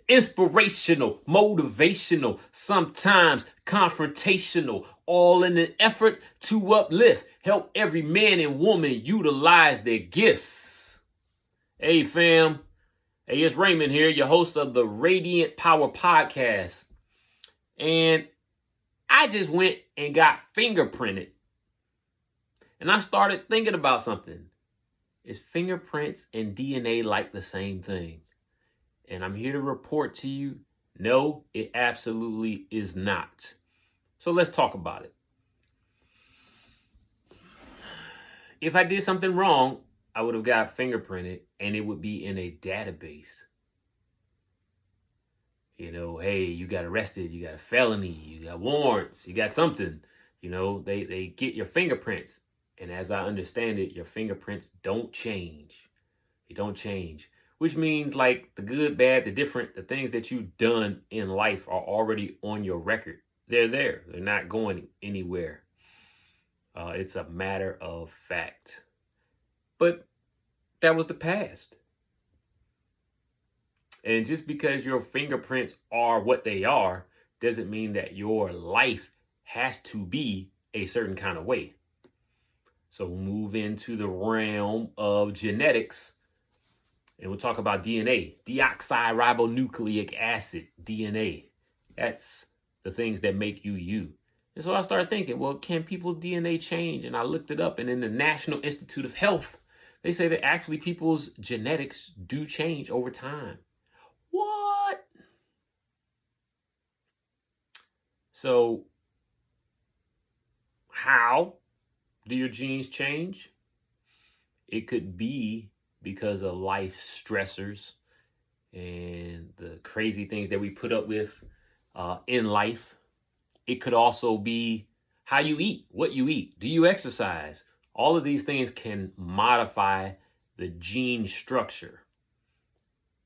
Inspirational, motivational, sometimes confrontational, all in an effort to uplift, help every man and woman utilize their gifts. Hey fam, hey, it's Raymond here, your host of the Radiant Power Podcast. And I just went and got fingerprinted. And I started thinking about something. Is fingerprints and DNA like the same thing? And I'm here to report to you, no, it absolutely is not. So let's talk about it. If I did something wrong, I would have got fingerprinted and it would be in a database. You know, hey, you got arrested, you got a felony, you got warrants, you got something. You know, they get your fingerprints. And as I understand it, your fingerprints don't change. They don't change. Which means like the good, bad, the different, the things that you've done in life are already on your record. They're there. They're not going anywhere. It's a matter of fact. But that was the past. And just because your fingerprints are what they are, doesn't mean that your life has to be a certain kind of way. So we'll move into the realm of genetics. And we'll talk about DNA, deoxyribonucleic acid, DNA. That's the things that make you you. And so I started thinking, well, can people's DNA change? And I looked it up, and in the National Institute of Health, they say that actually people's genetics do change over time. What? So how do your genes change? It could be because of life stressors and the crazy things that we put up with in life. It could also be how you eat, what you eat. Do you exercise? All of these things can modify the gene structure.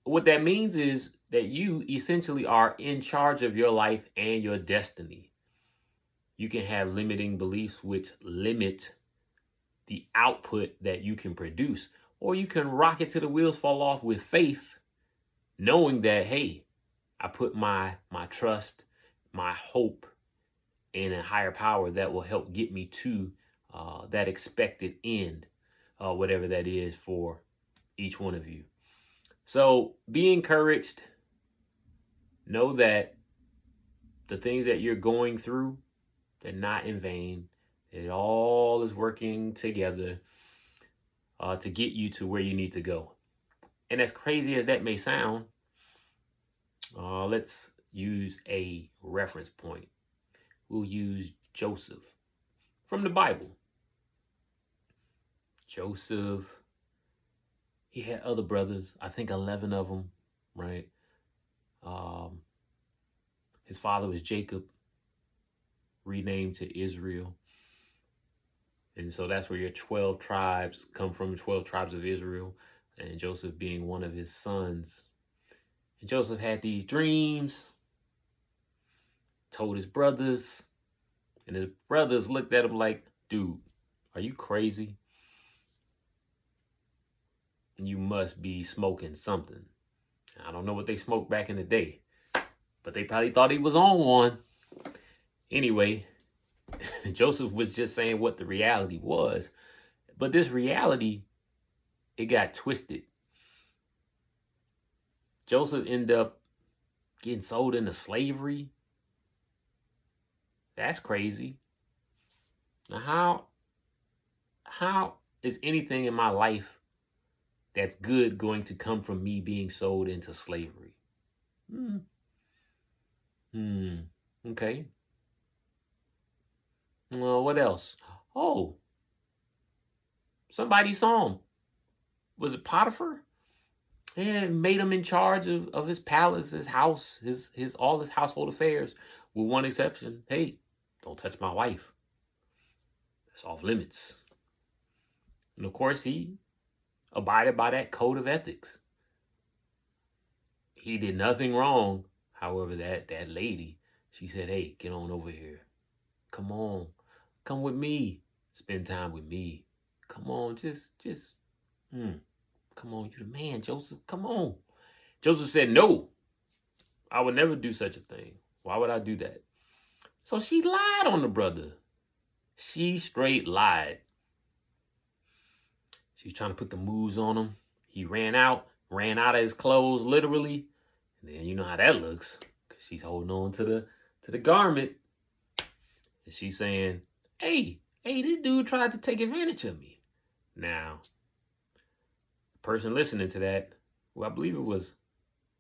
What that means is that you essentially are in charge of your life and your destiny. You can have limiting beliefs which limit the output that you can produce. Or you can rock it till the wheels fall off with faith, knowing that, hey, I put my trust, my hope in a higher power that will help get me to that expected end, whatever that is for each one of you. So be encouraged. Know that the things that you're going through, they're not in vain. It all is working together to get you to where you need to go. And as crazy as that may sound, let's use a reference point. We'll use Joseph from the Bible. Joseph, he had other brothers, I think 11 of them, right? His father was Jacob, renamed to Israel. And so that's where your 12 tribes come from, 12 tribes of Israel, and Joseph being one of his sons. And Joseph had these dreams, told his brothers, and his brothers looked at him like, dude, are you crazy? You must be smoking something. I don't know what they smoked back in the day, but they probably thought he was on one. Anyway, Joseph was just saying what the reality was. But this reality, it got twisted. Joseph ended up getting sold into slavery. That's crazy. Now, how is anything in my life that's good going to come from me being sold into slavery? Okay. Well, what else? Oh, somebody saw him. Was it Potiphar? Yeah, made him in charge of his palace, his house, his all his household affairs, with one exception. Hey, don't touch my wife. That's off limits. And of course, he abided by that code of ethics. He did nothing wrong. However, that lady, she said, hey, get on over here. Come on. Come with me. Spend time with me. Come on, come on, you the man, Joseph. Come on. Joseph said no. I would never do such a thing. Why would I do that? So she lied on the brother. She straight lied. She was trying to put the moves on him. He ran out of his clothes, literally. And then you know how that looks, because she's holding on to the garment. And she's saying, hey, this dude tried to take advantage of me. Now, the person listening to that, well, I believe it was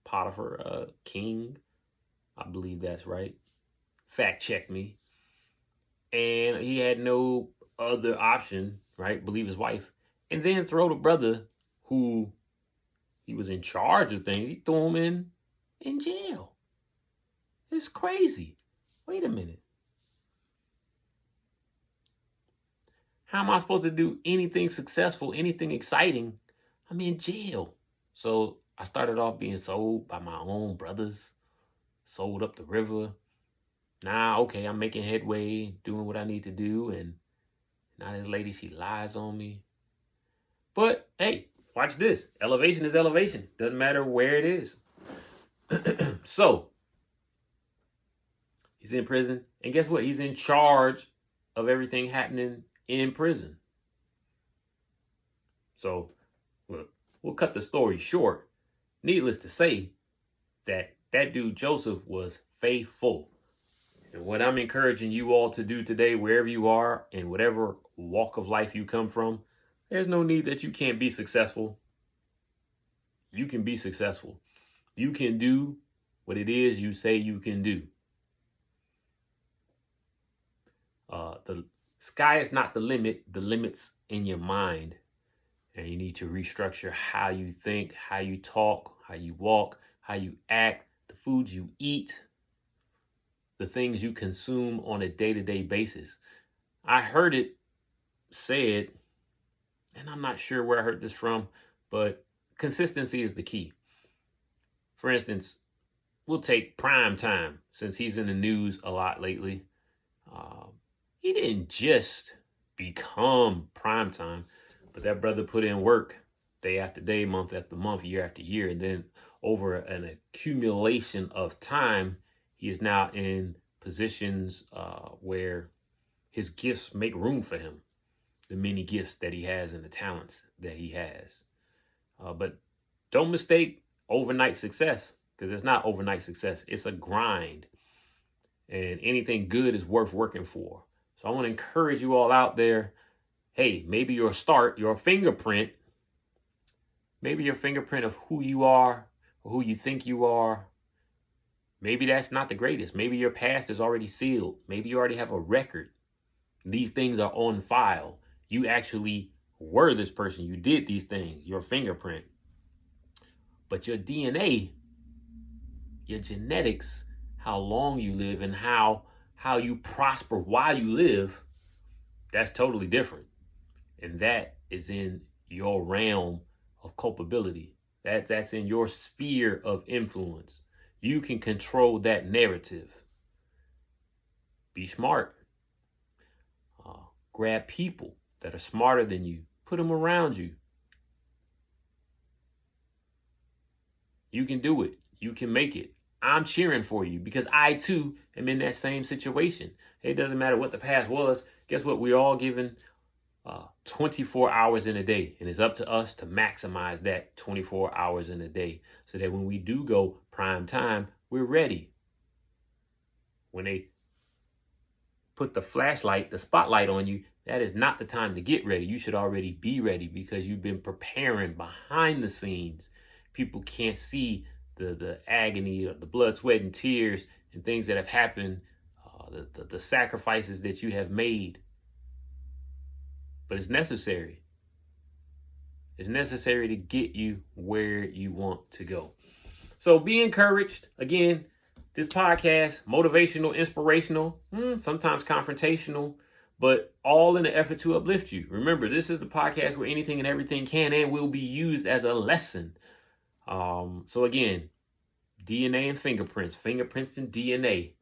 Potiphar King. I believe that's right. Fact check me. And he had no other option, right? Believe his wife. And then throw the brother who he was in charge of things. He threw him in jail. It's crazy. Wait a minute. How am I supposed to do anything successful, anything exciting? I'm in jail. So I started off being sold by my own brothers, sold up the river. Now, okay, I'm making headway, doing what I need to do. And now this lady, she lies on me. But hey, watch this. Elevation is elevation. Doesn't matter where it is. So he's in prison. And guess what? He's in charge of everything happening in prison. So look, we'll cut the story short. Needless to say that dude Joseph was faithful. And what I'm encouraging you all to do today, wherever you are, in whatever walk of life you come from, there's no need that you can't be successful. You can be successful. You can do what it is you say you can do. The sky is not the limit. The limit's in your mind. And you need to restructure how you think, how you talk, how you walk, how you act, the foods you eat, the things you consume on a day-to-day basis. I heard it said, and I'm not sure where I heard this from, but consistency is the key. For instance, we'll take Prime Time, since he's in the news a lot lately. He didn't just become Prime Time, but that brother put in work day after day, month after month, year after year. And then over an accumulation of time, he is now in positions where his gifts make room for him. The many gifts that he has and the talents that he has. But don't mistake overnight success, because it's not overnight success. It's a grind. And anything good is worth working for. So I want to encourage you all out there. Hey, maybe your start, your fingerprint, maybe your fingerprint of who you are or who you think you are. Maybe that's not the greatest. Maybe your past is already sealed. Maybe you already have a record. These things are on file. You actually were this person. You did these things, your fingerprint. But your DNA, your genetics, how long you live and how you prosper while you live, that's totally different. And that is in your realm of culpability. That's in your sphere of influence. You can control that narrative. Be smart. Grab people that are smarter than you. Put them around you. You can do it. You can make it. I'm cheering for you because I too am in that same situation. It doesn't matter what the past was. Guess what? We're all given 24 hours in a day, and it's up to us to maximize that 24 hours in a day so that when we do go prime time, we're ready. When they put the flashlight, the spotlight on you, that is not the time to get ready. You should already be ready because you've been preparing behind the scenes. People can't see the agony, the blood, sweat, and tears and things that have happened, the sacrifices that you have made. But it's necessary. It's necessary to get you where you want to go. So be encouraged. Again, this podcast, motivational, inspirational, sometimes confrontational, but all in the effort to uplift you. Remember, this is the podcast where anything and everything can and will be used as a lesson. So again, DNA and fingerprints and DNA.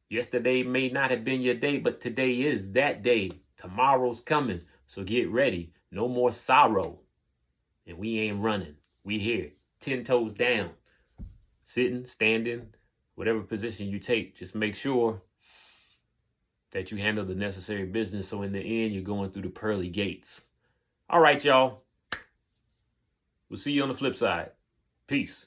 Yesterday may not have been your day, but today is that day. Tomorrow's coming. So get ready. No more sorrow. And we ain't running. We here. 10 toes down. sitting, standing, whatever position you take, just make sure that you handle the necessary business. So in the end, you're going through the pearly gates. All right, y'all. We'll see you on the flip side. Peace.